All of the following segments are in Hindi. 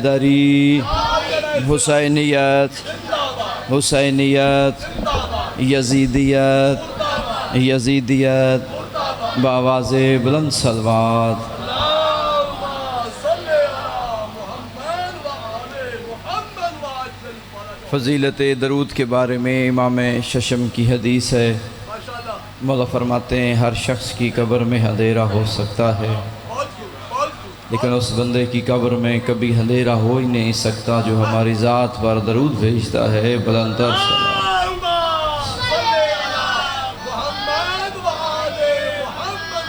दरी हुसैनियत हुसैनियत यजीदियत यजीदियत बावाज़े बुलंद सलवात। फ़जीलत दरूद के बारे में इमाम शशम की हदीस है, मौला फरमाते हैं हर शख्स की कब्र में अंधेरा हो सकता है, लेकिन उस बंदे की कब्र में कभी अंधेरा हो ही नहीं सकता जो हमारी ज़ात पर दरूद भेजता है। बुलंदर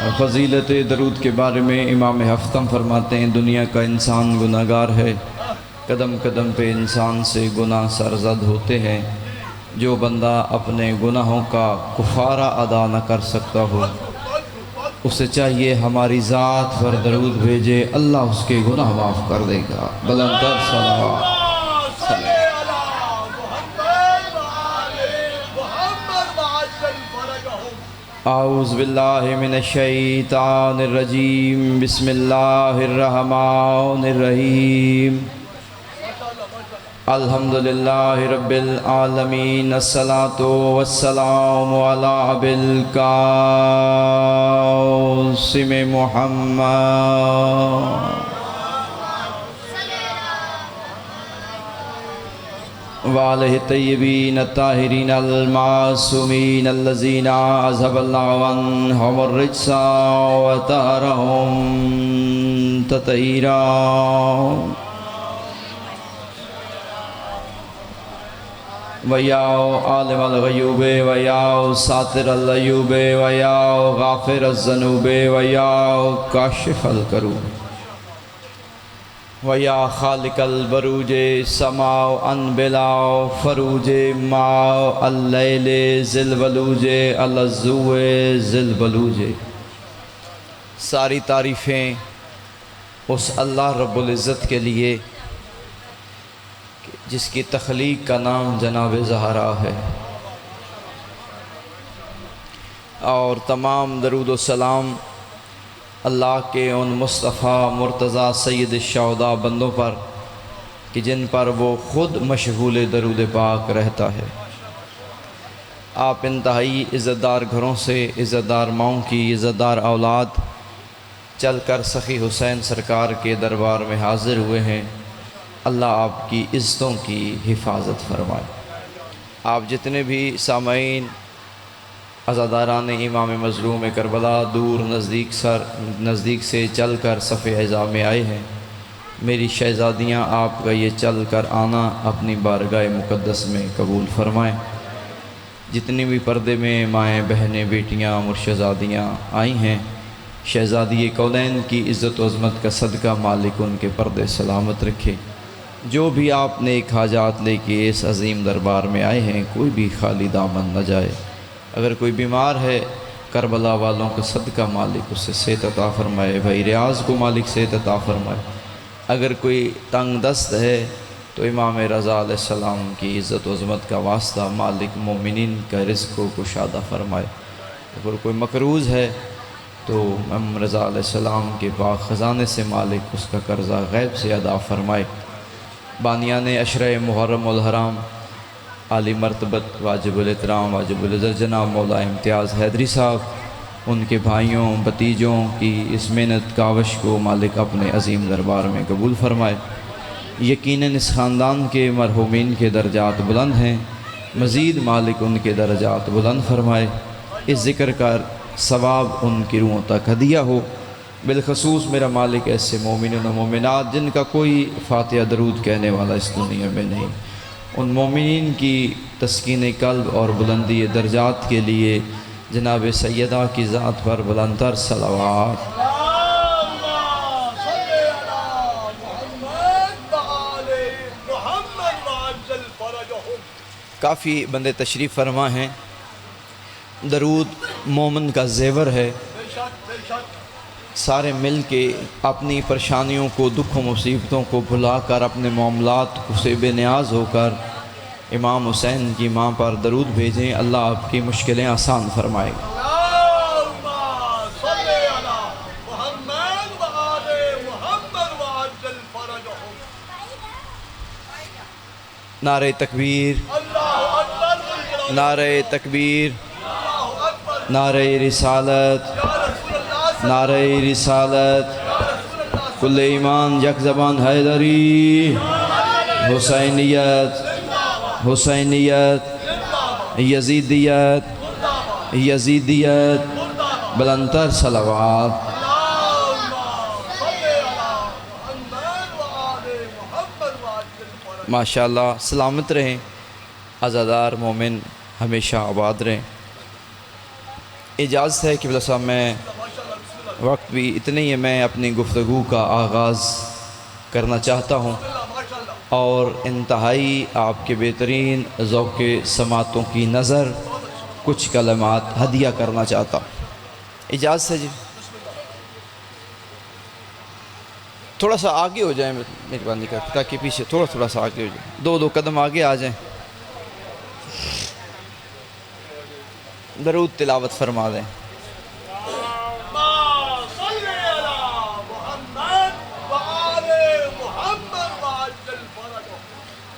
और फ़जीलत दरूद के बारे में इमाम हफ्तम फरमाते हैं दुनिया का इंसान गुनाहगार है, कदम कदम पे इंसान से गुनाह सरज़द होते हैं। जो बंदा अपने गुनाहों का कुफारा अदा न कर सकता हो, उसे चाहिए हमारी ज़ात पर दरूद भेजे, अल्लाह उसके गुनाह माफ़ कर देगा। बुलंदर सलावत। औज़ु बिल्लाहि मिनश शैतानिर रजीम, बिस्मिल्लाहिर रहमानिर रहीम। अल्हम्दुलिल्लाहि रब्बिल आलमीन, अस्सलातु वस्सलामु अला अबिल कासिम मुहम्मद वालिहि तय्यबीन ताहिरीन अल मासूमीन अल्लज़ीना अज़हबल्लाहु अन्हुमुर रिज्सा व तहरहुम ततहीरा। वयाओ आलिमल गयूबे वयाओ सातिरल अयूबे वयाओ गाफिरज़ ज़नूबे वयाओ काशिफ़ल करूब वया खालिकल बरूजे समाओ अनबिलाओ फरूजे माओ अल्लैले ज़िलबलूजे अलज़ुए ज़िलबलूजे। सारी तारीफ़ें उस अल्लाह रब्बुल इज़्ज़त के लिए जिसकी तख्लीक का नाम जनाब ज़हरा है, और तमाम दरूद व सलाम अल्लाह के उन मुस्तफ़ा मुर्तज़ा सैयद शुहदा बंदों पर कि जिन पर वो ख़ुद मशगूल दरूद पाक रहता है। आप इंतहाई इज़्ज़तदार घरों से, इज़्ज़तदार माओं की इज़्ज़तदार औलाद चल कर सखी हुसैन सरकार के दरबार में हाज़िर हुए हैं। अल्लाह आपकी इज़्ज़तों की हिफाजत फरमाए। आप जितने भी सामईन अज़ादारान इमाम मज़लूम करबला दूर नज़दीक से चल कर सफ़े अज़ा में आए हैं, मेरी शहज़ादियाँ आपका ये चल कर आना अपनी बारगाह मुक़द्दस में कबूल फरमाएँ। जितनी भी पर्दे में माएँ बहनें बेटियाँ मुर्शदादियाँ आई हैं, शहज़ादी कौनैन की इज़्ज़त व अज़मत का सदका मालिक उनके पर्दे सलामत रखे। जो भी आप नेक हाजात लेके इस अज़ीम दरबार में आए हैं, कोई भी खाली दामन न जाए। अगर कोई बीमार है, करबला वालों का सदका मालिक उससे सेहत अता फ़रमाए। भाई रियाज़ को मालिक सेहत अता फ़रमाए। अगर कोई तंग दस्त है तो इमाम रज़ा अलैहिस्सलाम की इज़्ज़त व अज़मत का वास्ता मालिक मोमिनीन का रिज़्क़ को कुशादा फ़रमाए। अगर कोई मकरूज़ है तो इमाम रज़ा अलैहिस्सलाम के पाक ख़ज़ाने से मालिक उसका कर्ज़ा गैब से अदा फ़रमाए। बानियान अशरे मुहर्रम उल हराम आली मरतबत वाजिबुल एहतराम वाजिबुल इज़्ज़त जनाब मौला इम्तियाज़ हैदरी साहब, उनके भाइयों भतीजों की इस मेहनत कावश को मालिक अपने अज़ीम दरबार में कबूल फ़रमाए। यकीनन इस ख़ानदान के मरहूमीन के दर्जात बुलंद हैं, मज़ीद मालिक उनके दर्जात बुलंद फ़रमाए। इस ज़िक्र का सवाब उनकी रूहों तक हदिया हो। बिलखसूस मेरा मालिक ऐसे मोमिन व मोमिनात जिनका कोई फ़ातिहा दरूद कहने वाला इस दुनिया में नहीं, उन मोमिनीन की तस्कीन कल्ब और बुलंदी दर्जात के लिए जनाब सैयदा की ज़ात पर बुलंदतर सलावात। काफ़ी बंदे तशरीफ़ फरमा हैं। दरूद मोमिन का ज़ेवर है। सारे मिल के अपनी परेशानियों को, दुखों मुसीबतों को भुला कर, अपने मामलात से बेनियाज होकर इमाम हुसैन की माँ पर दरूद भेजें। अल्लाह आपकी मुश्किलें आसान फरमाए। नारे तकबीर, नारे तकबीर, नारे रिसालत, नारे रिसालत। कुल्ले ईमान यक ज़बान हैदरी, हुसैनियत, हुसैनियत, यजीदियत, यजीदियत, बुलंदतर सलावात। माशाअल्लाह, सलामत रहें, आज़ादार मोमिन हमेशा आबाद रहें। इजाज़त है क़िबला साहब, मैं वक्त भी इतने ही है, मैं अपनी गुफ्तगू का आगाज़ करना चाहता हूँ और इंतहाई आपके बेहतरीन ज़ौक़ समातों की नज़र कुछ कलमात हदिया करना चाहता हूँ। इजाज़त है जी। थोड़ा सा आगे हो जाए मेहरबानी कर, ताकि पीछे थोड़ा सा आगे हो जाए, दो कदम आगे आ जाएं। दरूद तिलावत फरमा दें।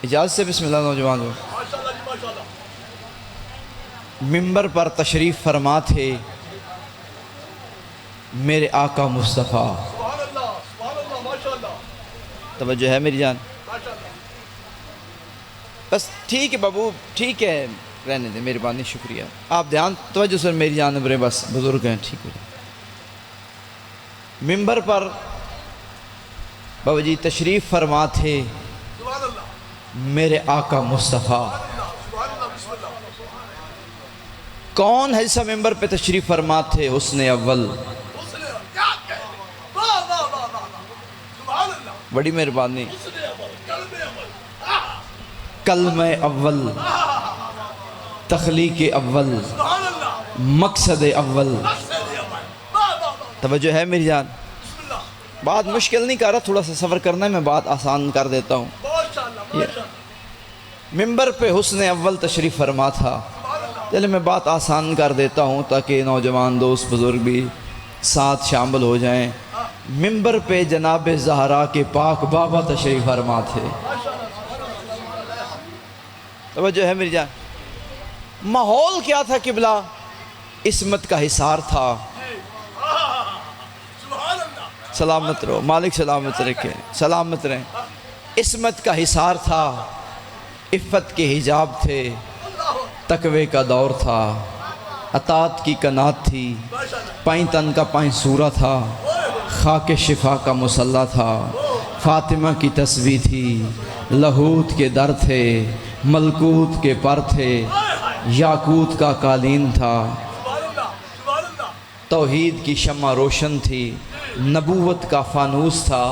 इजाज़त से बिस्मिल्लाह। नौजवान मिंबर पर तशरीफ़ फरमा थे मेरे आका मुस्तफ़ा। तवज्जो है मेरी जान? बस ठीक है बाबू, ठीक है, रहने दें, मेहरबानी, शुक्रिया। आप ध्यान तवज्जो सर, मेरी जान बरे, बस बुज़ुर्ग हैं, ठीक है। मिंबर पर बाबा जी तशरीफ़ फरमा थे मेरे आका मुस्तफ़ा। कौन है जिस मिंबर पे तशरीफ़ फरमा थे? हुस्ने अव्वल। बड़ी मेहरबानी। कल्मे अव्वल, तख्लीक अव्वल, मकसद अव्वल। तवज्जो है मेरी जान? बात मुश्किल नहीं कर रहा, थोड़ा सा सफ़र करना है, मैं बात आसान कर देता हूँ। मिंबर पे हुस्ने अव्वल तशरीफ़ फरमा था। चलिए मैं बात आसान कर देता हूँ ताकि नौजवान दोस्त बुज़ुर्ग भी साथ शामिल हो जाएं। मिंबर पे जनाब ज़हरा के पाक बाबा तशरीफ़ फरमा थे। तवज्जो है मेरी जान? माहौल क्या था क़िबला? इस्मत का हिसार था। सलामत रहो, मालिक सलामत रखे, सलामत रहें। इस्मत का हिसार था, इफ़्फ़त के हिजाब थे, तकवे का दौर था, अतात की कनात थी, पाई तन का पाई सूरा था, खाके शिफा का मुसल्ला था, फ़ातिमा की तस्वीर थी, लहूत के दर थे, मलकूत के पर थे, याकूत का कालीन था, तौहीद की शम्मा रोशन थी, नबूवत का फ़ानूस था,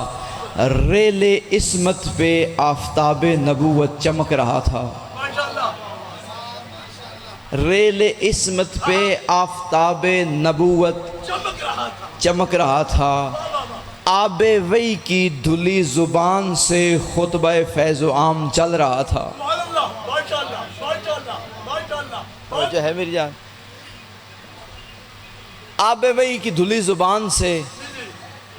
रेले इस्मत पे आफ़ताबे नबूवत चमक रहा था। रेले इस्मत पे आफ़ताबे नबूवत चमक रहा था। आबे वही की धुली ज़ुबान से खुतबा फैज़ो आम चल रहा था। जो है मेरी जान, आबे वही की धुली ज़ुबान से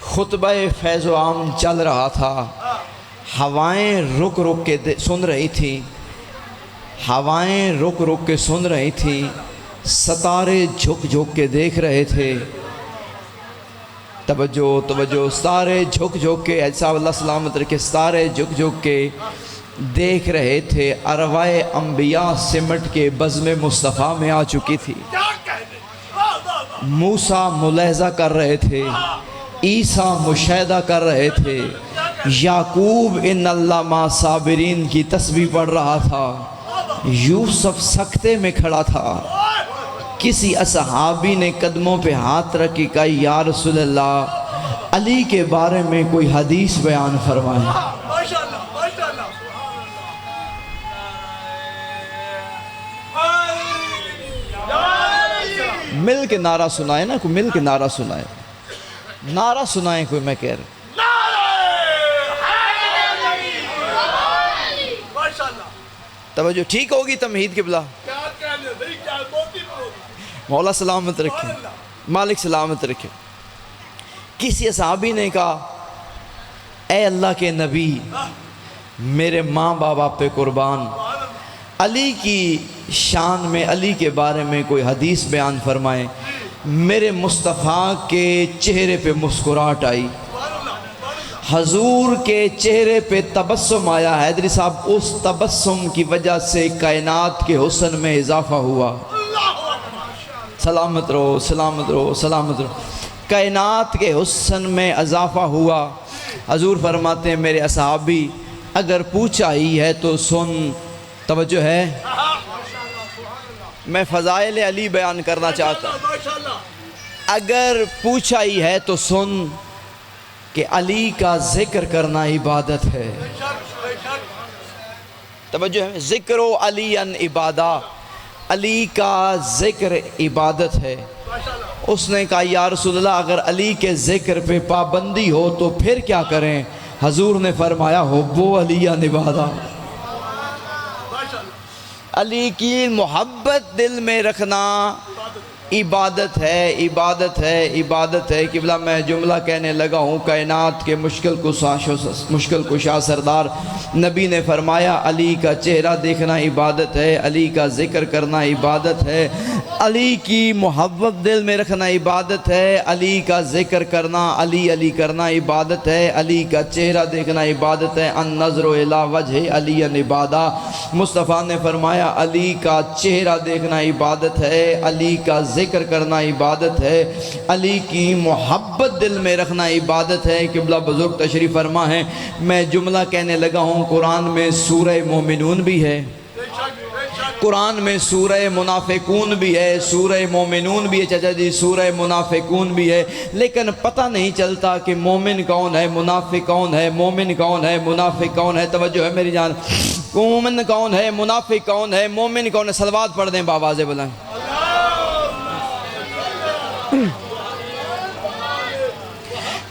खुतबा फैज़ो आम चल रहा था। हवाएं रुक रुक के सुन रही थी, हवाएं रुक रुक के सुन रही थी, सितारे झुक झुक के देख रहे थे। तवज्जो तवज्जो, सारे झुक झुक के, ऐसा अल्लाह सलामत रखे, सारे झुक झुक के देख रहे थे। अरवाए अंबिया सिमट के बज़्म मुस्तफ़ा में आ चुकी थी। मूसा मुलाहज़ा कर रहे थे, ईसा मुशाहिदा कर रहे थे, याकूब इन्नल्लाह मा साबिरीन की तस्बीह पढ़ रहा था, यूसुफ सख्ते में खड़ा था। किसी असहाबी ने कदमों पे हाथ रखी, कहा या रसूलल्लाह अली के बारे में कोई हदीस बयान फरमाएं। मिल के नारा सुनाए ना, कोई मिल के नारा सुनाए, नारा सुनाए कोई, मैं कह रहा। तवज्जो ठीक होगी तमहीद क़िबला। मौला सलामत रखे, मालिक सलामत रखे। किसी सहाबी ने कहा, ए अल्लाह के नबी, मेरे माँ बाबा पे कुर्बान। अली की शान में, अली के बारे में कोई हदीस बयान फरमाए, मेरे मुस्तफ़ा के चेहरे पे मुस्कुराहट आई, हजूर के चेहरे पे तबस्सुम आया। हैदरी साहब, उस तबस्सुम की वजह से कायनात के हुस्न में इजाफा हुआ। सलामत रहो, सलामत रहो, सलामत रहो। कायनात के हुस्न में इजाफा हुआ। हजूर फरमाते हैं, मेरे असहाबी अगर पूछा ही है तो सुन। तवज्जो है, मैं फ़ज़ाइल अली बयान करना चाहता हूँ। अगर पूछा ही है तो सुन कि अली का जिक्र करना इबादत है। तवज्जो है, ज़िक्रो अली अन इबादा, अली का जिक्र इबादत है। उसने कहा, या रसूलल्लाह, अगर अली के जिक्र पे पाबंदी हो तो फिर क्या करें? हजूर ने फरमाया, हुब्बो अली अन इबादा, अली की मोहब्बत दिल में रखना इबादत है, इबादत है, इबादत है। किबला, मैं जुमला कहने लगा हूँ, कायनात के मुश्किल कुशा सरदार नबी ने फरमाया, अली का चेहरा देखना इबादत है, अली का जिक्र करना इबादत है, अली की मोहब्बत दिल में रखना इबादत है, अली का जिक्र करना, अली अली करना इबादत है, अली का चेहरा देखना इबादत है। अन नज़रो इला वजह अली अन इबादा, मुस्तफ़ा ने फरमाया, अली का चेहरा देखना इबादत है, अली का जिक्र करना इबादत है, अली की मोहब्बत दिल में रखना इबादत है। किबला बुजुर्ग तशरीफ़ फरमा है, मैं जुमला कहने लगा हूँ, कुरान में सूरह मोमिनून भी है, कुरान में सूरह मुनाफिकून भी है, सूरह मोमिनून भी है। चाचा जी, सूरह मुनाफिकून भी है, लेकिन पता नहीं चलता कि मोमिन कौन है, मुनाफिक कौन है, मोमिन कौन है, मुनाफिक कौन है। तवज्जो है मेरी जान, मोमिन कौन है, मुनाफिक कौन है, मोमिन कौन है? सलवात पढ़ दें बावाज़े बुलंद।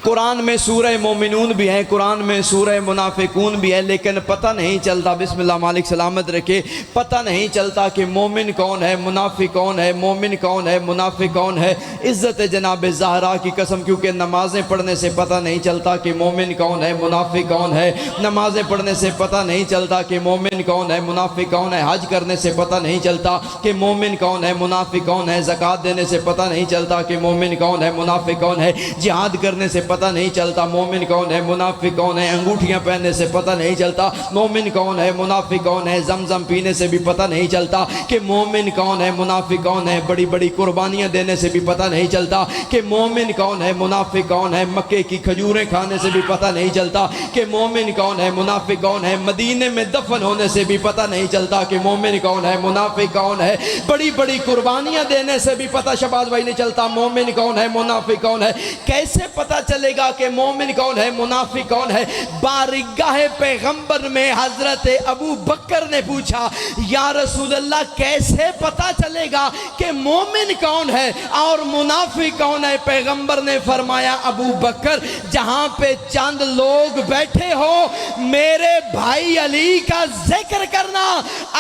कुरान में सूरह मोमिनून भी है, कुरान में सूरह मुनाफिकून भी है, लेकिन पता नहीं चलता, बिस्मिल्लाह मालिक सलामत रखे, पता नहीं चलता कि मोमिन कौन है, मुनाफिक कौन है, मोमिन कौन है, मुनाफिक कौन है। इज़्ज़त जनाब ज़हरा की कसम, क्योंकि नमाज़ें पढ़ने से पता नहीं चलता कि मोमिन कौन है, मुनाफिक कौन है, नमाज़ें पढ़ने से पता नहीं चलता कि मोमिन कौन है, मुनाफिक कौन है, हज करने से पता नहीं चलता कि मोमिन कौन है, मुनाफिक कौन है, ज़कात देने से पता नहीं चलता कि मोमिन कौन है, मुनाफिक कौन है, जिहाद करने से पता नहीं चलता मोमिन कौन है, मुनाफिक कौन है, अंगूठियां पहनने से पता नहीं चलता मोमिन कौन है, मुनाफिक कौन है, जमजम पीने से भी पता नहीं चलता कि मोमिन कौन है, मुनाफिक कौन है, बड़ी बड़ी कुर्बानियां देने से भी पता नहीं चलता कि मोमिन कौन है, मुनाफिक कौन है, मक्के की खजूरें खाने से भी पता नहीं चलता कि मोमिन कौन है, मुनाफिक कौन है, मदीने में दफन होने से भी पता नहीं चलता कि मोमिन कौन है, मुनाफिक कौन है, बड़ी बड़ी कुर्बानियां देने से भी पता शबाज भाई नहीं चलता मोमिन कौन है, मुनाफिक कौन है। कैसे पता चलेगा कि मोमिन कौन है, मुनाफिक कौन है? बारगाह पैगंबर में हजरत अबू बकर ने पूछा, या रसूल अल्लाह, कैसे पता चलेगा कि मोमिन कौन है और मुनाफिक कौन है? पैगंबर ने फरमाया, अबू बकर, जहां पे चंद लोग बैठे हो, मेरे भाई अली का जिक्र करना,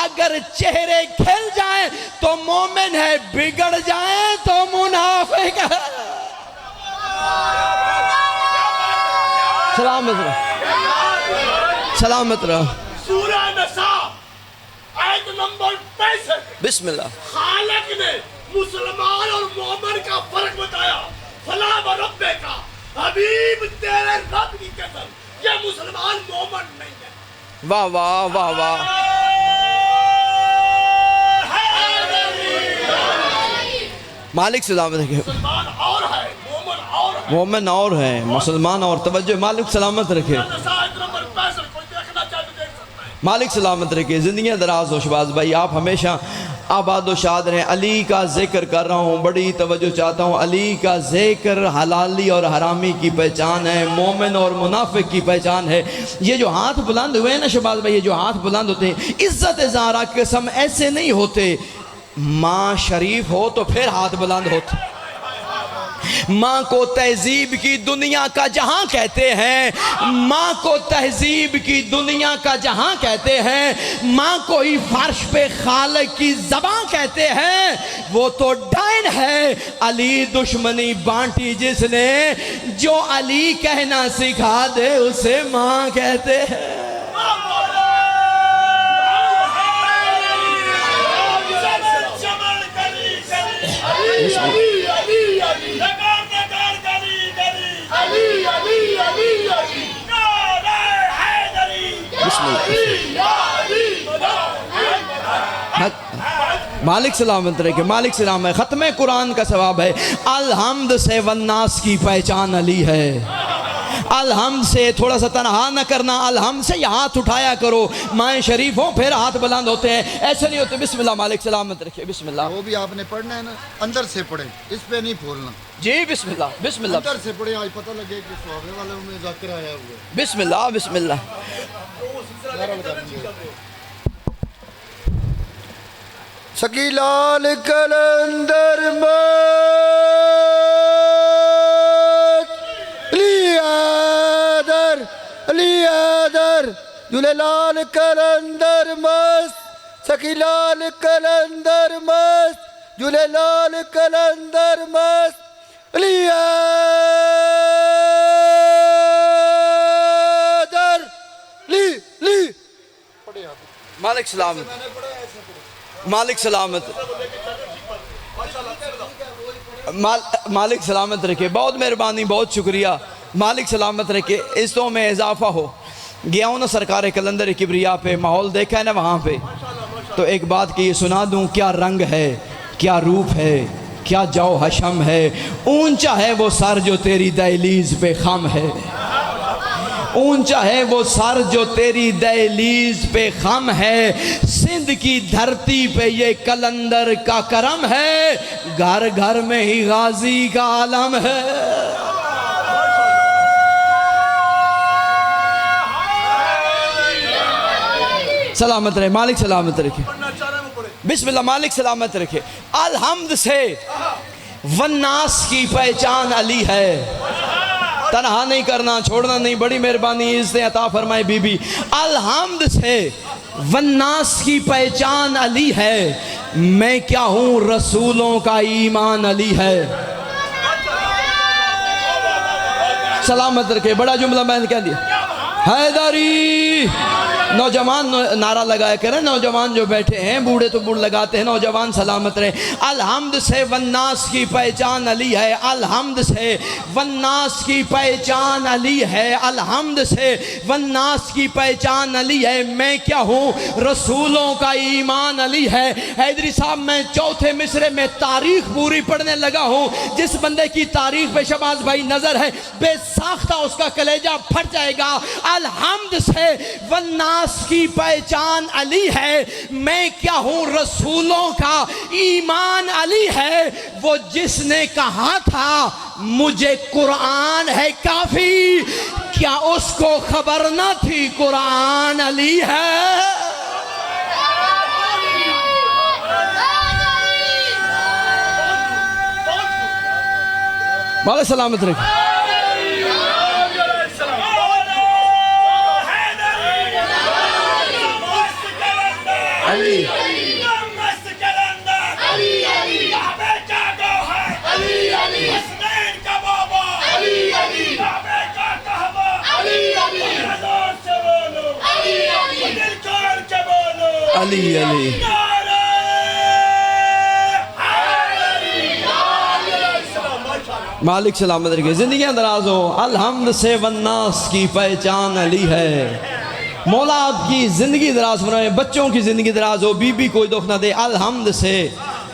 अगर चेहरे खिल जाए तो मोमिन है, बिगड़ जाए तो मुनाफिक है। सलामत रहो, सलामत रहो। सूरह नसा आयत नंबर 65, बिस्मिल्लाह। खालिक ने मुसलमान और मोमिन का फर्क बताया। फला व रब्बे का, हबीब तेरे रब की कसम, ये मुसलमान मोमिन नहीं है। वाह वाह वाह वाह। मालिक सलामत रखे। मुसलमान और है, मोमिन और है, मोमिन और है, मुसलमान और। तवज्जो, मालिक सलामत रखे, मालिक सलामत रखे, ज़िंदगी दराज हो शबाज भाई, आप हमेशा आबाद व शाद रहें। अली का जिक्र कर रहा हूँ, बड़ी तवज्जो चाहता हूँ। अली का जिक्र हलाली और हरामी की पहचान है, मोमिन और मुनाफिक की पहचान है। ये जो हाथ बुलंद हुए ना शबाज भाई, ये जो हाथ बुलंद होते हैं, इज़्ज़त ज़हरा के कसम ऐसे नहीं होते। माँ शरीफ हो तो फिर हाथ बुलंद होते। माँ को तहजीब की दुनिया का जहां कहते हैं, माँ को तहजीब की दुनिया का जहां कहते हैं, माँ को ही फर्श पे खालिक की ज़बां कहते हैं, वो तो डायन है। अली दुश्मनी बांटी जिसने, जो अली कहना सिखा दे उसे माँ कहते हैं। मालिक सलामत रखे, मालिक सलाम है। ख़त्म कुरान का सवाब है। अलहम्द से वन्नास की पहचान अली है। अलहम्द से थोड़ा सा तनहा न करना, अलहम्द से हाथ उठाया करो। माए शरीफ हो फिर हाथ बुलंद होते हैं, ऐसे नहीं होते। बिस्मिल्लाह, मालिक सलामत रखे। बिस्मिल्लाह। वो भी आपने पढ़ना है ना, अंदर से पढ़े, इस पे नहीं खोलना जी। बिस्मिल्लाह बिस्मिल्लाह। अंदर से पढ़े, आज पता लगे कि सौबे वाले में जाकिर आया हुआ है। बिस्मिल्लाह बिस्मिल्लाह। शकीलाल कलंदर लियादर जुलेलाल कलंदर मस्त, शकीलाल कलंदर मस्त, जुलेलाल कलंदर मस्त लियादर ली ली। मालिक सलामत, मालिक सलामत, मालिक सलामत रखे। बहुत मेहरबानी, बहुत शुक्रिया। मालिक सलामत रखे। इस्तों में इजाफा हो गया हूँ ना सरकार कलंदर किबरिया पे, माहौल देखा है ना वहाँ पे, तो एक बात की ये सुना दूँ, क्या रंग है, क्या रूप है, क्या जाओ हशम है। ऊंचा है वो सर जो तेरी दहलीज पे खम है, ऊंचा है वो सर जो तेरी दहलीज पे खम है। सिंध की धरती पे ये कलंदर का करम है, घर घर में ही गाजी का आलम है। सलामत रहे, मालिक सलामत रखे। बिस्मिल्लाह, मालिक सलामत रखे। अलहम्द से वन्नास की पहचान अली है। तनहा नहीं करना, छोड़ना नहीं, बड़ी मेहरबानी इसने अता फरमाए बीबी। अलहम्द से वन्नास की पहचान अली है, मैं क्या हूँ रसूलों का ईमान अली है। सलामत रखे। बड़ा जुमला मैंने कह दिया, हैदरी। नौजवान नारा लगाया करें, नौजवान जो बैठे हैं, बूढ़े तो बूढ़ लगाते हैं, नौजवान सलामत रहे। अलहम्द से वन्नास की पहचान अली है, अलहम्द से वन्नास की पहचान अली है, अलहम्द से वन्नास की पहचान अली है, मैं क्या हूँ रसूलों का ईमान अली है। हैदरी साहब, मैं चौथे मिसरे में तारीख पूरी पढ़ने लगा हूँ। जिस बंदे की तारीख पे शबाज भाई नजर है, बेसाख्ता उसका कलेजा फट जाएगा। अलहम्द से वन्नास की पहचान अली है, मैं क्या हूं रसूलों का ईमान अली है। वो जिसने कहा था मुझे कुरान है काफी, क्या उसको खबर न थी कुरान अली है। मालिक सलामत रखे। अली मस्त कलंदर अली अली काबे का गौहर अली अली हसनैन का बाबा अली अली काबे का कहवा अली अली जोर से बोलो अली अली दिल खोल के बोलो अली अली। मालिक सलामत रखे, जिंदगियां दराज हो। अलहम्द से वन्नास की पहचान अली है। मौला आपकी ज़िंदगी दराज बनाए, बच्चों की ज़िंदगी दराज हो, बीबी कोई दुख ना दे। अलहम्द से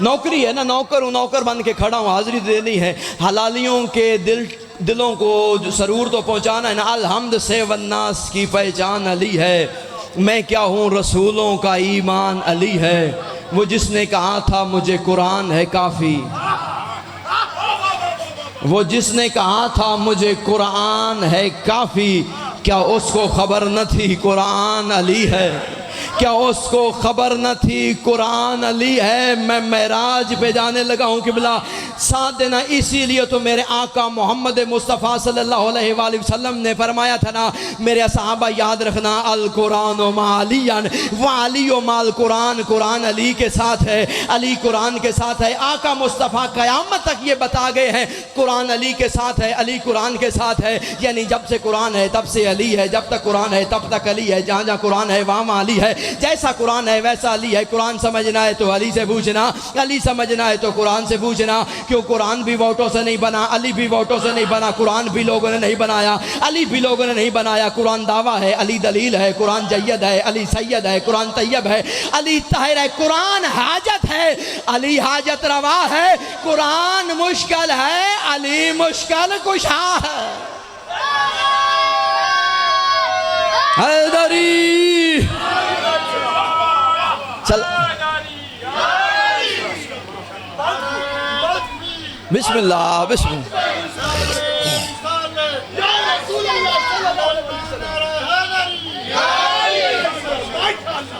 नौकरी है ना, नौकर हूँ, नौकर बन के खड़ा हूँ, हाजिरी देनी है। हलालियों के दिलों को जो सरूर तो पहुँचाना है ना। अलहम्द से वन्नास की पहचान अली है, मैं क्या हूँ रसूलों का ईमान अली है। वो जिसने कहा था मुझे कुरान है काफ़ी, वो जिसने कहा था मुझे कुरान है काफ़ी, क्या उसको खबर न थी कुरान अली है। क्या उसको खबर न थी कुरान अली है। मैं महराज पे जाने लगा हूँ किबला, साथ देना। इसीलिए तो मेरे आका मोहम्मद मुस्तफ़ा सल्लल्लाहु अलैहि वसल्लम ने फरमाया था ना, मेरे सहाबा याद रखना, अल कुरान व मालियन व अली व माल कुरान, कुरान अली के साथ है, अली कुरान के साथ है। आका मुस्तफ़ा क़यामत तक ये बता गए हैं, कुरान अली के साथ है, अली कुरान के साथ है। यानी जब से कुरान है तब से अली है, जब तक कुरान है तब तक अली है, जहाँ जहाँ कुरान है वहाँ अली है। जैसा कुरान है वैसा अली है। कुरान समझना है तो अली से पूछना, अली समझना है तो कुरान से पूछना। क्यों कुरान भी वोटों से नहीं बना, अली भी वोटों से नहीं बना, कुरान भी लोगों ने नहीं बनाया, अली भी लोगों ने नहीं बनाया। कुरान दावा है, अली दलील है। कुरान जय्यद है, अली सैयद है। कुरान तैयब है, अली ताहिर है। कुरान हाजत है, अली हाजत रवा है। कुरान मुश्किल है, अली मुश्किल कुशा है। हैदरी चल बिस्मिल्लाह बिस्मिल्लाह।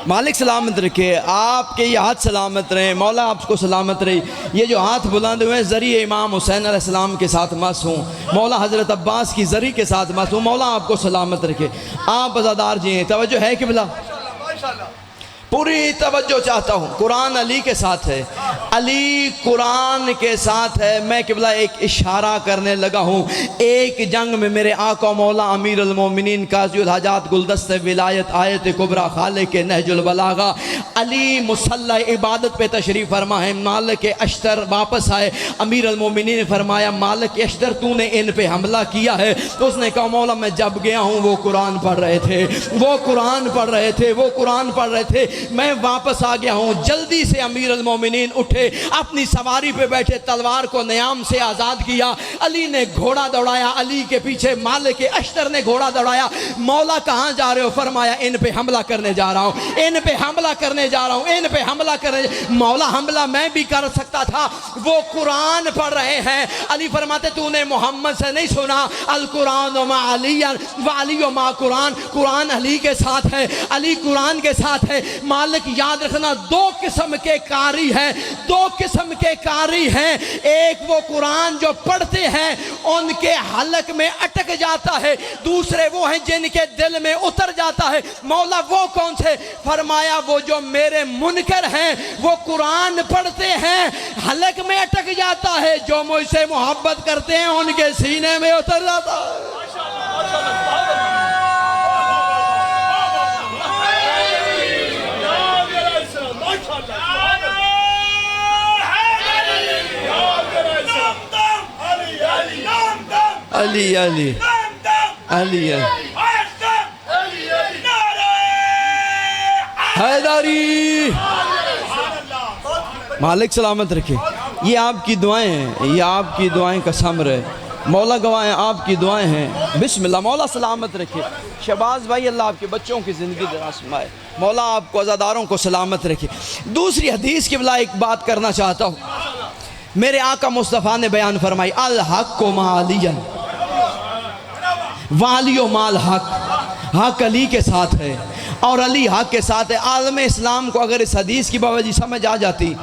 मालिक सलामत रखे, आपके ये हाथ सलामत रहे, मौला आपको सलामत रही। ये जो हाथ बुलंद हुए ज़रिए इमाम हुसैन अलैहिस्सलाम के साथ मस हूँ, मौला हज़रत अब्बास की ज़री के साथ मस हूँ। मौला आपको सलामत रखे। आप अज़ादार जी हैं, तवज्जो है कि बिला पूरी तवज्जो चाहता हूँ। कुरान अली के साथ है, अली कुरान के साथ है। मैं किबला एक इशारा करने लगा हूँ। एक जंग में मेरे आका मौला अमीर अल मोमिनीन काज़ियुल हाजात गुलदस्त विलायत आयत कुबरा खालिक के नहजुल बलागा अली मुसल्ला इबादत पे तशरीफ़ फरमा है। मालिक अश्तर वापस आए, अमीर अल मोमिनीन ने फरमाया मालिक अश्तर तूने इन पे हमला किया है। तो उसने कहा मौला मैं जब गया हूँ वो कुरान पढ़ रहे थे, वो कुरान पढ़ रहे थे, वो कुरान पढ़ रहे थे। मैं वापस आ गया हूँ। जल्दी से अमीर अल मोमिनीन उठे, अपनी सवारी पे बैठे, तलवार को न्याम से आज़ाद किया। अली ने घोड़ा दौड़ाया, अली के पीछे मालिक अश्तर ने घोड़ा दौड़ाया। मौला कहाँ जा रहे हो? फरमाया इन पे हमला करने जा रहा हूँ, इन पे हमला करने जा रहा हूँ, इन पे हमला करने। मौला हमला मैं भी कर सकता था, वो कुरान पढ़ रहे हैं। अली फरमाते तूने मोहम्मद से नहीं सुना, अल कुरान मा अलियन व अली मा कुरान। कुरान अली के साथ है, अली कुरान के साथ है। मालिक याद रखना दो किस्म के कारी हैं, दो किस्म के कारी हैं। एक वो कुरान जो पढ़ते हैं उनके हलक में अटक जाता है, दूसरे वो हैं जिनके दिल में उतर जाता है। मौला वो कौन से? फरमाया वो जो मेरे मुनकर हैं, वो कुरान पढ़ते हैं, हलक में अटक जाता है। जो मुझसे मोहब्बत करते हैं उनके सीने में उतर जाता है। अली अली अली हैदरी मालिक सलामत रखे। ये आपकी दुआएं हैं, ये आपकी दुआएं का समर है। मौला गवाएं आपकी दुआएं हैं। बिस्मिल्लाह। मौला सलामत रखे। शहबाज भाई अल्लाह आपके बच्चों की ज़िंदगी दराज़ फरमाए। मौला आपको अज़ादारों को सलामत रखे। दूसरी हदीस के बिला एक बात करना चाहता हूँ। मेरे आका मुस्तफ़ा ने बयान फरमाई अल हक़ मालियन वालियो माल हक। हक अली के साथ है और अली हक के साथ है। आलम इस्लाम को अगर इस हदीस की बावजूद समझ आ जाती,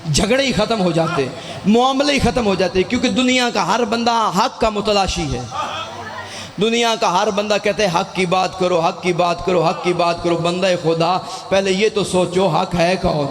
झगड़े ही ख़त्म हो जाते, मामले ही ख़त्म हो जाते। क्योंकि दुनिया का हर बंदा हक का मुतलाशी है। दुनिया का हर बंदा कहते हैं हक की बात करो, हक की बात करो, हक की बात करो। बंदा खुदा पहले ये तो सोचो हक है कौन।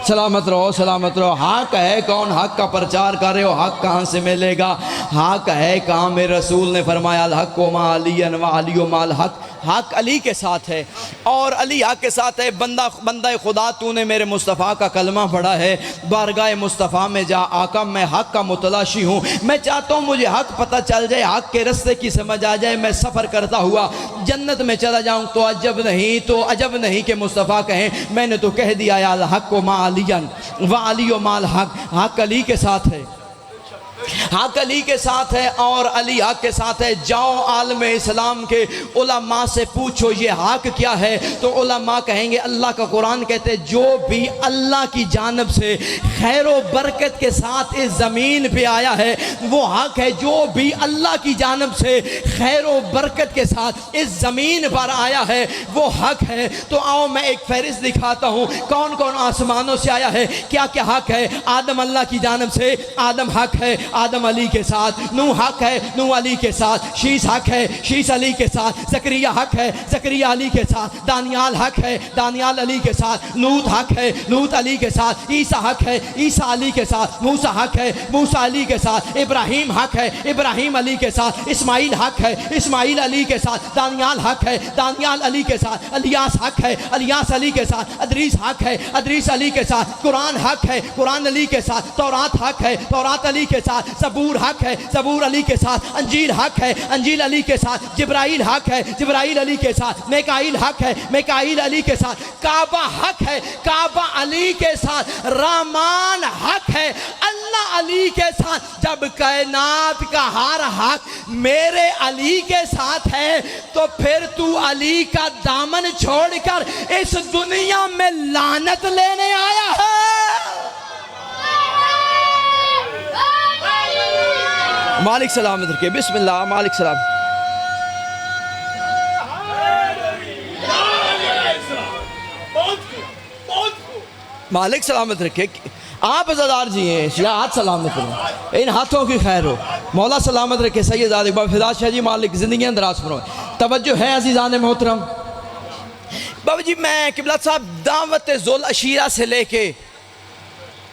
सलामत रहो, सलामत रहो। हक है कौन? हक का प्रचार कर रहे हो, हक कहाँ से मिलेगा? हक है कहाँ? मेरे रसूल ने फरमाया अल हक़ मा अलियन व अली माल हक। हक अली के साथ है और अली हक के साथ है। बंदा खुदा तूने मेरे मुस्तफ़ा का कलमा पढ़ा है, बारगाह मुस्तफ़ा में जा आका मैं हक का मुतलाशी हूँ। मैं चाहता हूँ मुझे हक पता चल जाए, हक के रास्ते की समझ आ जाए, मैं सफ़र करता हुआ जन्नत में चला जाऊँ। तो अजब नहीं, तो अजब नहीं कि मुस्तफ़ा कहें मैंने तो कह दिया अल हक़ मा अलियन व अली माल हक। हक अली के साथ है, हक अली के साथ है और अली हक के साथ है। जाओ आलम इस्लाम के उलमा से पूछो ये हक क्या है, तो उलमा कहेंगे अल्लाह का कुरान कहते हैं जो भी अल्लाह की जानब से खैर व बरकत के साथ इस ज़मीन पे आया है वो हक है। जो भी अल्लाह की जानब से खैर व बरकत के साथ इस ज़मीन पर आया है वो हक है। तो आओ मैं एक फहरिस्त दिखाता हूँ कौन कौन आसमानों से आया है, क्या क्या हक है। आदम अल्लाह की जानब से, आदम हक है। आदम अली के साथ, नूह हक है, नूह अली के साथ, शीश हक है, शीश अली के साथ, ज़करिया हक है, ज़करिया अली के साथ, दानियाल हक है, दानियाल अली के साथ, लूत हक है, लूत अली के साथ, ईसा हक है, ईसा अली के साथ, मूसा हक है, मूसा अली के साथ, इब्राहिम हक है, इब्राहिम अली के साथ, इस्माइल हक है, इस्माइल अली के साथ, दानियाल हक है, दानियाल अली के साथ, अलियास हक है, अलियास अली के साथ, अदरीस हक है, अदरीस अली के साथ, कुरान हक है, कुरान अली के साथ, तौरात हक है, तौरात अली के साथ, ज़बूर हक है, ज़बूर अली के साथ, अंजील हक है, अंजील अली के साथ, जिब्राइल हक है, जिब्राइल अली के साथ, मिकाईल हक है, मिकाईल अली के साथ, काबा हक है, काबा अली के साथ, रहमान हक है, अल्लाह अली के साथ। जब कायनात का हर हक मेरे अली के साथ है तो फिर तू अली का दामन छोड़कर इस दुनिया में लानत लेने आया है। मालिक सलामत रखे, बिस्मिल्लाह, मालिक सलाम। मालिक सलामत रखे। आप अज़ादार जी हैं, या हाथ सलामत रहे, इन हाथों की खैर हो, मौला सलामत रखे। सैयद आदिक फिदा शाह जी मालिक ज़िंदगी दराज फरमाए। तवज्जो है अज़ीज़ान मोहतरम। बाबा जी मैं किबला साहब दावत ज़ुल अशीरा से लेके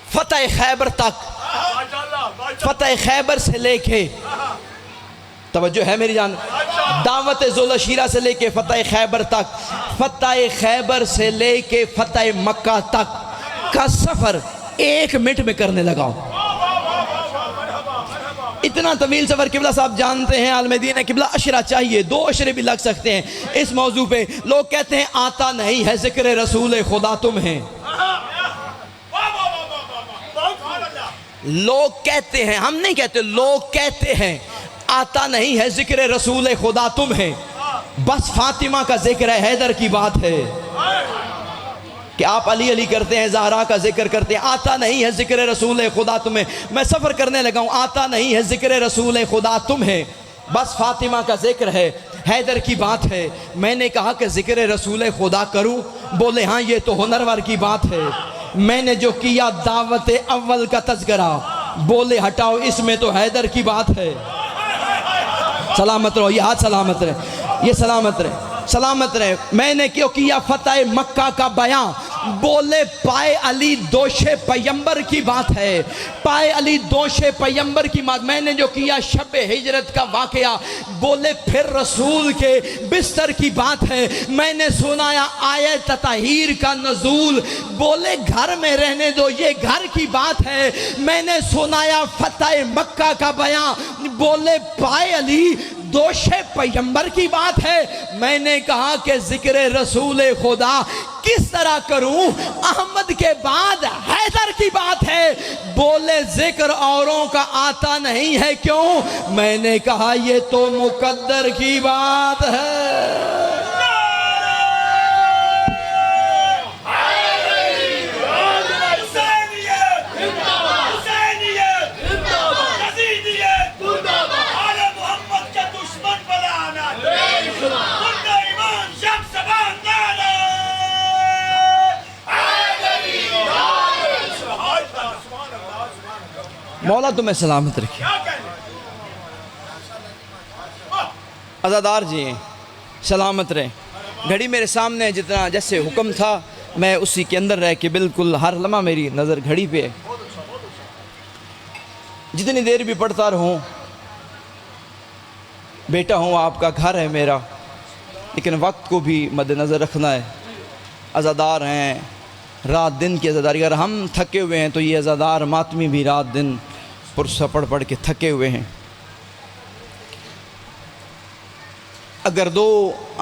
फ़तह खैबर तक, फ़तह खैबर से लेके, तवज्जो है मेरी जान, दावत ज़ुल अशीरा से लेके फ़तह खैबर तक, फ़तह खैबर से लेके फ़तह मक्का तक का सफ़र 1 मिनट में करने लगा। इतना तवील सफ़र किबला साहब जानते हैं, आलमदीन किबला अशरा चाहिए, 2 अशरे भी लग सकते हैं इस मौजू पे। लोग कहते हैं आता नहीं है ज़िक्र रसूल खुदा तुम हैं, लोग कहते हैं, हम नहीं कहते, लोग कहते हैं आता नहीं है ज़िक्र रसूल खुदा तुम हैं, बस फातिमा का जिक्र है, हैदर की बात है कि आप अली अली करते हैं, ज़हरा का जिक्र करते हैं, आता नहीं है ज़िक्र रसूल खुदा तुम्हें। मैं सफ़र करने लगा हूँ, आता नहीं है ज़िक्र रसूल खुदा तुम्हें, बस फातिमा का जिक्र है, हैदर की बात है। मैंने कहा कि ज़िक्र रसूल खुदा करूँ, बोले हाँ ये तो हुनरवर की बात है। मैंने जो किया दावत अव्वल का तज़किरा, बोले हटाओ इसमें तो हैदर की बात है। सलामत रहो, ये हाथ सलामत रहे, ये सलामत रहे, सलामत रहे। मैंने क्यों किया फ़तह मक्का का बयां, बोले पाए अली दोशे पैगंबर की बात है, पाए अली दोशे पैगंबर की बात। मैंने जो किया शब हिजरत का वाक़या, बोले फिर रसूल के बिस्तर की बात है। मैंने सुनाया आयत तताहीर का नज़ूल, बोले घर में रहने दो ये घर की बात है। मैंने सुनाया फ़तह मक्का का बयां, बोले पाए अली दोशे पैगंबर की बात है। मैंने कहा कि ज़िक्र रसूल खुदा किस तरह करूं, अहमद के बाद हैदर की बात है। बोले जिक्र औरों का आता नहीं है क्यों, मैंने कहा ये तो मुकद्दर की बात है। मौला तुम्हें सलामत रखे। अज़ादार जी हैं, सलामत रहे। घड़ी मेरे सामने जितना जैसे हुक्म था मैं उसी के अंदर रह के बिल्कुल हर लम्हा मेरी नज़र घड़ी पे है। जितनी देर भी पढ़ता रहूँ, बेटा हूँ आपका, घर है मेरा, लेकिन वक्त को भी मद्देनज़र रखना है। अज़ादार हैं, रात दिन की अज़ादारी। अगर हम थके हुए हैं तो ये अज़ादार मातमी भी रात दिन पुरसा पढ़ के थके हुए हैं। अगर 2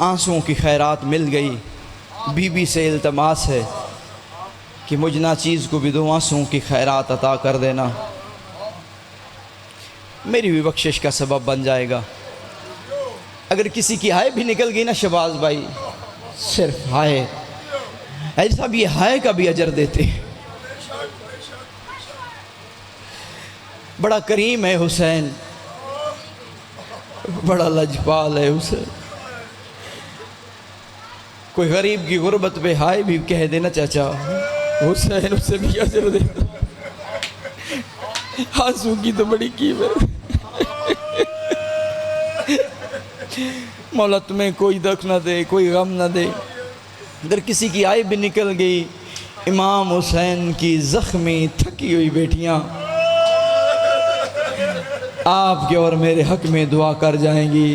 आंसुओं की खैरात मिल गई, बीबी से इल्तमास है कि मुझ नाचीज़ को भी 2 आंसुओं की खैरात अता कर देना, मेरी भी बख्शिश का सबब बन जाएगा। अगर किसी की हाय भी निकल गई ना शबाज भाई, सिर्फ हाय, ऐसा भी हाय का भी अजर देते। बड़ा करीम है हुसैन, बड़ा लजपाल है हुसैन। कोई गरीब की गुर्बत पे हाय भी कह देना चाचा, हुसैन उससे भी अजर देता। आंसू की तो बड़ी कीमत। मौला तुम्हें कोई दुख ना दे, कोई गम ना दे। अगर किसी की आय भी निकल गई, इमाम हुसैन की ज़ख्मी थकी हुई बेटियां आपके और मेरे हक में दुआ कर जाएंगी।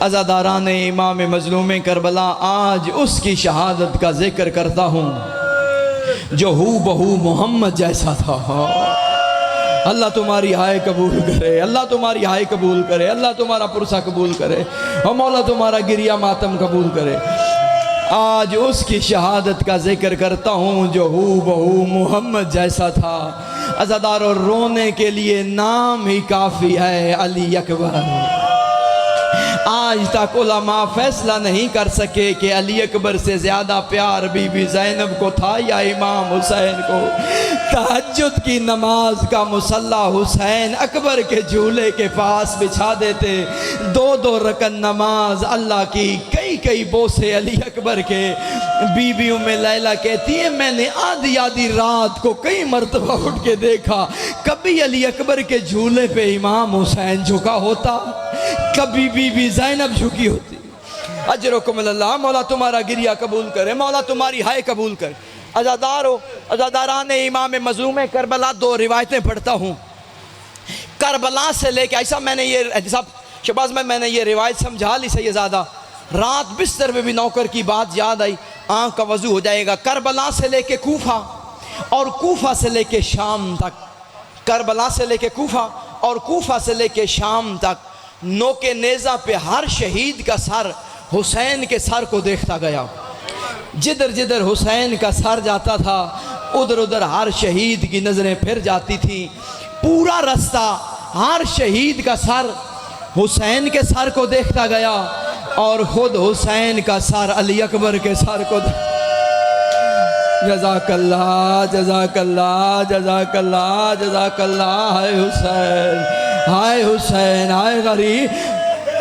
अज़ादारान इमाम मज़लूम करबला, आज उसकी शहादत का जिक्र करता हूँ जो हू बहू मोहम्मद जैसा था। अल्लाह तुम्हारी हाय कबूल करे, अल्लाह तुम्हारी हाय कबूल करे, अल्लाह तुम्हारा पुरसा कबूल करे और मौला तुम्हारा गिरिया मातम कबूल करे। आज उसकी शहादत का जिक्र करता हूँ जो हू बहू मोहम्मद जैसा था। अज़ादार और रोने के लिए नाम ही काफ़ी है, अली अकबर। आज तक उलमा फैसला नहीं कर सके कि अली अकबर से ज़्यादा प्यार बीबी ज़ैनब को था या इमाम हुसैन को। तहज्जुद की नमाज का मुसल्ला हुसैन अकबर के झूले के पास बिछा देते। 2-2 रकन नमाज अल्लाह की, कई कई बोसे अली अकबर के। बीबी उम्मे लैला कहती है, मैंने आधी आधी रात को कई मरतबा उठ के देखा, कभी अली अकबर के झूले पे इमाम हुसैन झुका होता, कभी बीबी ज़ैनब झुकी होती। अजरुकुमुल्लाह, मौला तुम्हारा गिरिया कबूल करे, मौला तुम्हारी हाय कबूल करे। अज़ादारान इमाम मज़लूम करबला, 2 रिवायतें पढ़ता हूँ करबला से लेके। ऐसा मैंने ये सब शबाज में मैंने ये रिवायत समझा ली सही ज़्यादा। रात बिस्तर में भी नौकर की बात याद आई, आँख का वजू हो जाएगा। करबला से लेके कूफा और कूफा से लेके शाम तक, करबला से लेके कूफा और कूफा से लेके शाम तक, नोके नेज़ा पे हर शहीद का सर हुसैन के सर को देखता गया। जिधर जिधर हुसैन का सर जाता था उधर उधर हर शहीद की नज़रें फिर जाती थी। पूरा रास्ता हर शहीद का सर हुसैन के सर को देखता गया और खुद हुसैन का सर अली अकबर के सर को। जज़ाकल्लाह जज़ाकल्लाह जज़ाकल्लाह जज़ाकल्लाह। हाय हुसैन, हाय हुसैन, हाय गरीब।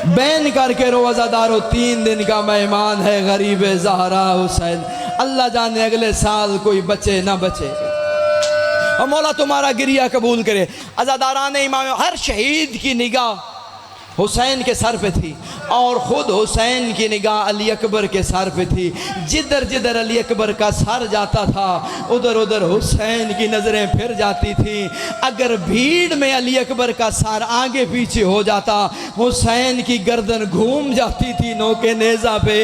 बैन करके रो अज़ादारो, 3 दिन का मेहमान है गरीब ज़हरा हुसैन। अल्लाह जाने अगले साल कोई बचे ना बचे और मौला तुम्हारा गिरिया कबूल करे। अज़ादारान इमाम, हर शहीद की निगाह हुसैन के सर पे थी और ख़ुद हुसैन की निगाह अली अकबर के सर पे थी। जिधर जिधर अली अकबर का सर जाता था उधर उधर हुसैन की नज़रें फिर जाती थी। अगर भीड़ में अली अकबर का सर आगे पीछे हो जाता, हुसैन की गर्दन घूम जाती थी नोके नेज़ा पे।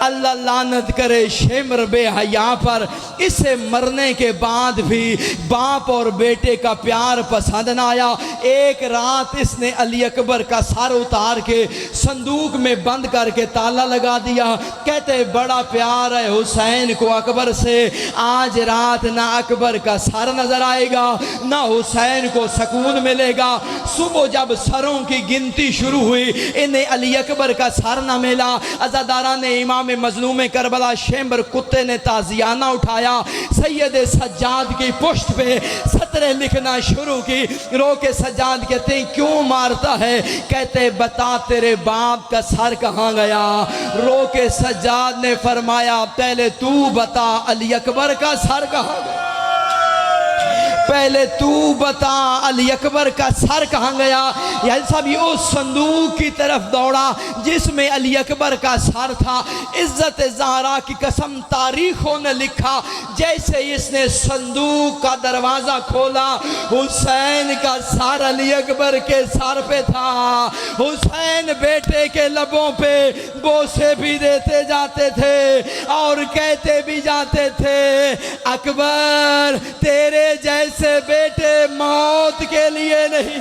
अल्लाह लानत करे शेमर बेहया पर, इसे मरने के बाद भी बाप और बेटे का प्यार पसंद न आया। एक रात इसने अली अकबर का सर उतार के संदूक में बंद करके ताला लगा दिया। कहते बड़ा प्यार है हुसैन को अकबर से, आज रात ना अकबर का सर नजर आएगा ना हुसैन को सुकून मिलेगा। सुबह जब सरों की गिनती शुरू हुई, इन्हें अली अकबर का सर ना मिला। अज़ादारा ने इमाम मजलूम करबला शेमर कुत्ते ने ताजियाना उठाया, सैयद सज्जाद की पुष्ट पे सतरें लिखना शुरू की। रो के सज्जाद कहते हैं क्यों मारता है? कहते बता तेरे बाप का सर कहाँ गया? रो के सज्जाद ने फरमाया पहले तू बता अली अकबर का सर कहाँ गया, पहले तू बता अली अकबर का सर कहाँ गया। यानी साहब ये उस संदूक की तरफ दौड़ा जिसमें अली अकबर का सर था। इज्जत ज़हरा की कसम, तारीखों ने लिखा जैसे इसने संदूक का दरवाज़ा खोला, हुसैन का सर अली अकबर के सर पे था। हुसैन बेटे के लबों पे बोसे भी देते जाते थे और कहते भी जाते थे अकबर तेरे जैसे बेटे मौत के लिए नहीं।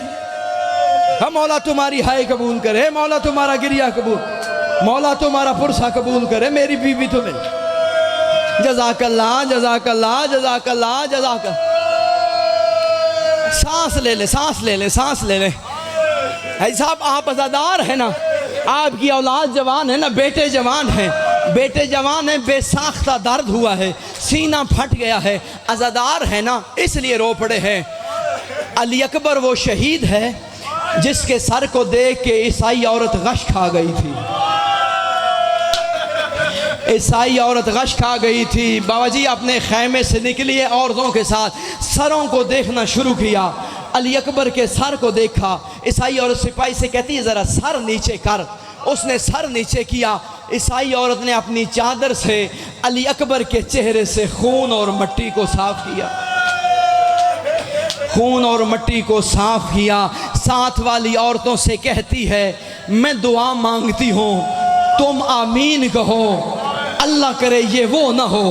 हम मौला तुम्हारी हाय कबूल करे, मौला तुम्हारा गिरिया कबूल, मौला तुम्हारा पुरसा कबूल करे। मेरी बीवी तुम्हें जज़ाकल्लाह जज़ाकल्लाह जज़ाकल्लाह जज़ाकल्लाह। सांस ले ले, सांस ले ले, सांस ले ले। साहब आप अज़ादार है ना, आपकी औलाद जवान है ना, बेटे जवान हैं, बेटे जवान है, बेसाख्ता दर्द हुआ है, सीना फट गया है, अज़ादार है ना, इसलिए रो पड़े हैं। अली अकबर वो शहीद है जिसके सर को देख के ईसाई औरत गश खा गई थी। ईसाई औरत गश खा गई थी। बाबा जी अपने खैमे से निकली है, औरतों के साथ सरों को देखना शुरू किया। अली अकबर के सर को देखा। ईसाई औरत सिपाही से कहती है ज़रा सर नीचे कर। उसने सर नीचे किया। ईसाई औरत ने अपनी चादर से अली अकबर के चेहरे से खून और मिट्टी को साफ किया, खून और मिट्टी को साफ किया। साथ वाली औरतों से कहती है मैं दुआ मांगती हूँ, तुम आमीन कहो। अल्लाह करे ये वो ना हो,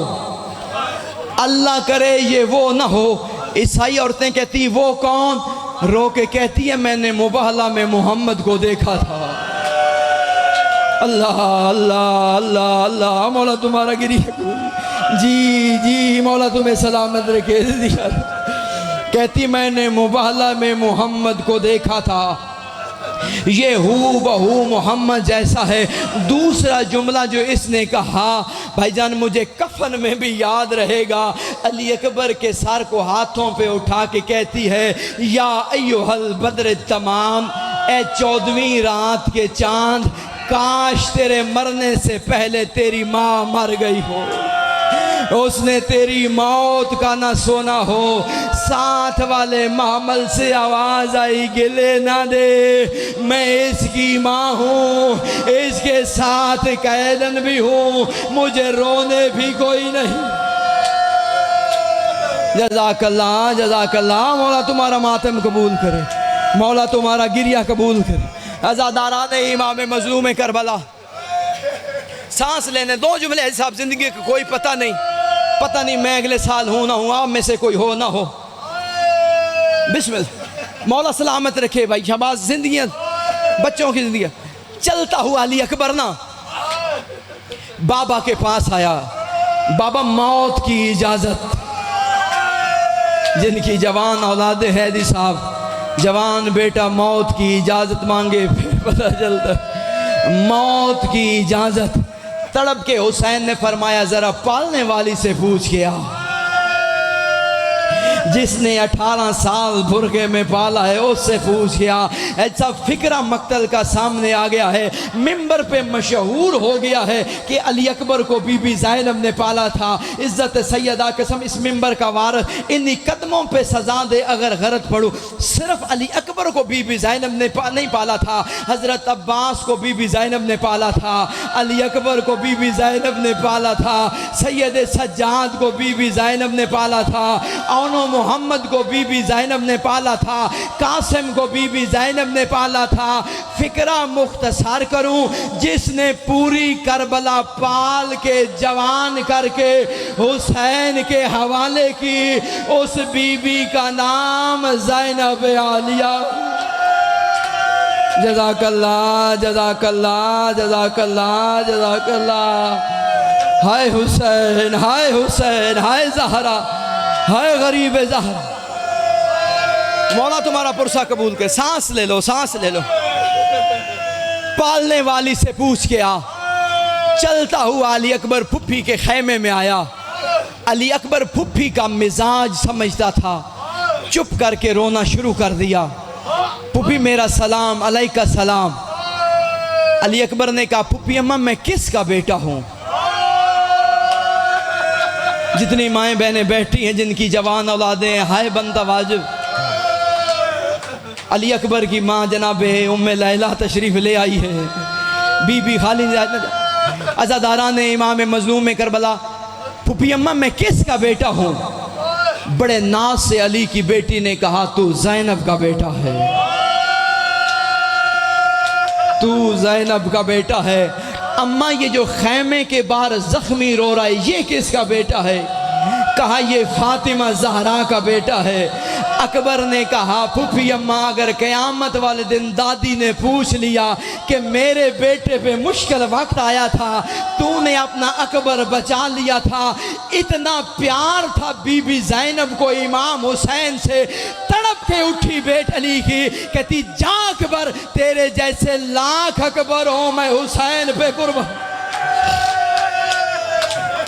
अल्लाह करे ये वो ना हो। ईसाई औरतें कहती वो कौन? रो के कहती है मैंने मुबाहला में मोहम्मद को देखा था। अल्लाह अल्लाह अल्लाह अल्लाह, मौला तुम्हारा गिरी जी जी, मौला तुम्हें सलामत रखे दिया। कहती मैंने मुबाहला में मोहम्मद को देखा था, ये हू बहू मोहम्मद जैसा है। दूसरा जुमला जो इसने कहा भाईजान मुझे कफन में भी याद रहेगा। अली अकबर के सर को हाथों पे उठा के कहती है या अय्युहल बद्र तमाम, ए 14वीं रात के चांद, काश तेरे मरने से पहले तेरी माँ मर गई हो, उसने तेरी मौत का ना सोना हो। साथ वाले मामल से आवाज आई गिले ना दे, मैं इसकी माँ हूँ, इसके साथ कैदन भी हूँ, मुझे रोने भी कोई नहीं। जज़ाकल्लाह जज़ाकल्लाह, मौला तुम्हारा मातम कबूल करे, मौला तुम्हारा गिरिया कबूल करे। अज़ादारान इमाम मज़लूम करबला, सांस लेने दो जुमले हैं साहब, जिंदगी का कोई पता नहीं, पता नहीं मैं अगले साल हूँ ना हूँ, आप में से कोई हो ना हो। बिस्मिल्लाह, मौला सलामत रखे भाई। शहबाज जिंदगी बच्चों की जिंदगी। चलता हुआ अली अकबर ना बाबा के पास आया। बाबा मौत की इजाजत, जिनकी जवान औलाद हैदी साहब, जवान बेटा मौत की इजाजत मांगे, फिर पता चलता मौत की इजाजत। तड़प के हुसैन ने फरमाया जरा पालने वाली से पूछ के आ, जिसने 18 साल बुरके में पाला है उससे पूछ गया। ऐसा फिक्रा मक्तल का सामने आ गया है, मिंबर पे मशहूर हो गया है कि अली अकबर को बीबी ज़ैनब ने पाला था। इज़्ज़त सैयदा कसम इस मिंबर का वारिस इन्हीं कदमों पे सजा दे अगर गलत पढ़ूँ। सिर्फ अली अकबर को बीबी ज़ैनब ने नहीं पाला था, हज़रत अब्बास को बीबी ज़ैनब ने पाला था, अली अकबर को बीबी ज़ैनब ने पाला था, सैयद सज्जाद को बीबी ज़ैनब ने पाला था, औनो मोहम्मद को बीबी ज़ैनब ने पाला था, कासिम को बीबी ज़ैनब ने पाला था। फिक्रा मुख्तसार करूं, जिसने पूरी करबला पाल के जवान करके हुसैन के हवाले की, उस बीबी का नाम ज़ैनब आलिया। जज़ाकल्लाह जज़ाकल्लाह जज़ाकल्लाह जज़ाकल्लाह। हाय हुसैन हाय हुसैन हाय ज़हरा हाय गरीब ज़हरा। मौला तुम्हारा पुरसा कबूल के। सांस ले लो सांस ले लो। पालने वाली से पूछ के आ। चलता हुआ अली अकबर फुफ्फी के खैमे में आया। अली अकबर फुफ्फी का मिजाज समझता था, चुप करके रोना शुरू कर दिया। फुफ्फी मेरा सलाम अलैका सलाम। अली अकबर ने कहा फुफ्फी अम्मा मैं किसका बेटा हूँ? जितनी माएँ बहनें बैठी हैं जिनकी जवान औलादें हैं, हाय बंदा वाजिब। अली अकबर की माँ जनाब उम्मे लैला तशरीफ़ ले आई है। बीबी खालिद अज़ादारा ने इमाम मज़लूम करबला, फुफी अम्मा मैं किसका बेटा हूँ? बड़े नाज से अली की बेटी ने कहा तू ज़ैनब का बेटा है, तू ज़ैनब का बेटा है। अम्मा ये जो खैमे के बाहर जख्मी रो रहा है ये किसका बेटा है? कहा ये फातिमा ज़हरा का बेटा है। अकबर ने कहा फूफी अम्मा अगर क़यामत वाले दिन दादी ने पूछ लिया कि मेरे बेटे पे मुश्किल वक्त आया था, तूने अपना अकबर बचा लिया था, इतना प्यार था बीबी ज़ैनब को इमाम हुसैन से, तड़प के उठी बेट अली की, कहती जा अकबर तेरे जैसे लाख अकबर हो मैं हुसैन पे कुर्बान।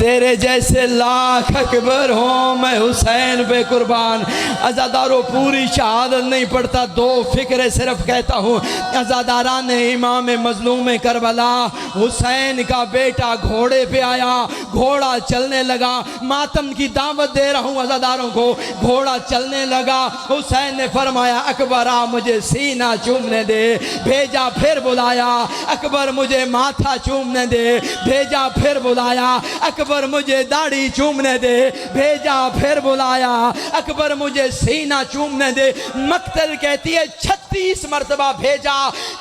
तेरे जैसे लाख अकबर हो मैं हुसैन पे कुर्बान। अज़ादारों पूरी शहादत नहीं पढ़ता, दो फिक्र सिर्फ कहता हूँ। अज़ादारा ने इमाम मजलूम करबला हुसैन का बेटा घोड़े पे आया, घोड़ा चलने लगा, मातम की दावत दे रहा हूँ अज़ादारों को। घोड़ा चलने लगा, हुसैन ने फरमाया अकबर आ मुझे सीना चूमने दे, भेजा फिर बुलाया। अकबर मुझे माथा चूमने दे, भेजा फिर बुलाया। अकबर मुझे दाढ़ी चूमने दे, भेजा फिर बुलाया। अकबर मुझे सीना चूमने दे। मक्तल कहती है 36 मरतबा भेजा,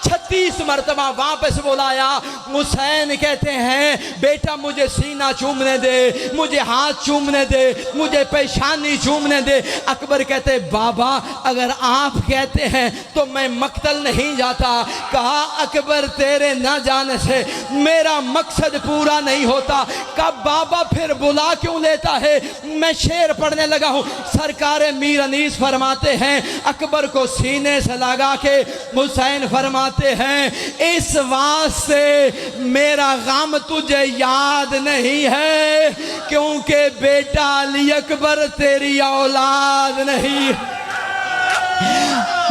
36 मरतबा वापस बुलाया। हुसैन कहते हैं बेटा मुझे सीना चूमने दे, मुझे हाथ चूमने दे, मुझे पेशानी चूमने दे। अकबर कहते बाबा अगर आप कहते हैं तो मैं मक्तल नहीं जाता। कहा अकबर तेरे ना जाने से मेरा मकसद पूरा नहीं होता। कब बाबा फिर बुला क्यों लेता है? मैं शेर पढ़ने लगा हूँ। सरकार मीर अनीस फरमाते हैं अकबर को सीने से लगा के हुसैन फरमाते हैं इस वास्ते मेरा गम तुझे याद नहीं है क्योंकि बेटा अली अकबर तेरी औलाद नहीं।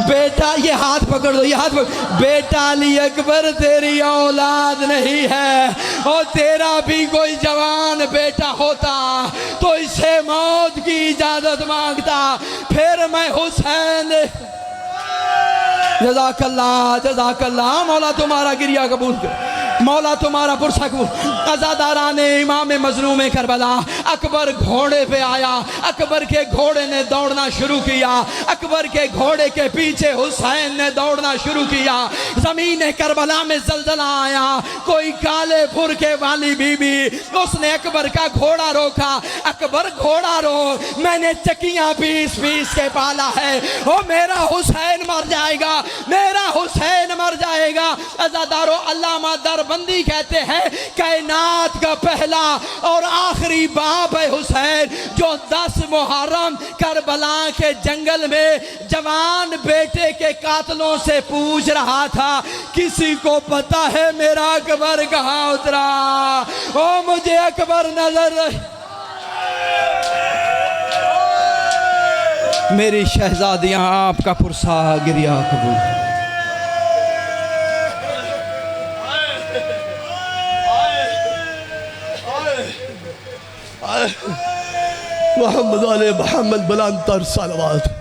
बेटा ये हाथ पकड़ दो, ये हाथ पकड़। बेटा अली अकबर तेरी औलाद नहीं है, और तेरा भी कोई जवान बेटा होता तो इसे मौत की इजाजत मांगता। फिर मैं हुसैन जज़ाकल्लाह जज़ाकल्लाह। मौला तुम्हारा गिरिया कबूल कर, मौला तुम्हारा पुरसा कबूल। अज़ादारा ने इमाम मजलूम करबला अकबर घोड़े पे आया। अकबर के घोड़े ने दौड़ना शुरू किया। अकबर के घोड़े के पीछे हुसैन ने दौड़ना शुरू किया। ज़मीन करबला में ज़लज़ला आया। कोई काले फुरके वाली बीबी उसने अकबर का घोड़ा रोका। अकबर घोड़ा रोक, मैंने चकियां पीस पीस के पाला है, ओ मेरा हुसैन मर जाएगा, मेरा हुसैन मर जाएगा। अज़ादारों अल्लामा दरबंदी कहते हैं कायनात का पहला और आखिरी बाप है हुसैन, जो 10 मुहर्रम करबला के जंगल में जवान बेटे के कातलों से पूछ रहा था किसी को पता है मेरा अकबर कहाँ उतरा? ओ मुझे अकबर नजर। मेरी शहजादियां आपका पुरसा गिरिया कबूल। मोहम्मद वाले मोहम्मद बुलंद तर सलवात।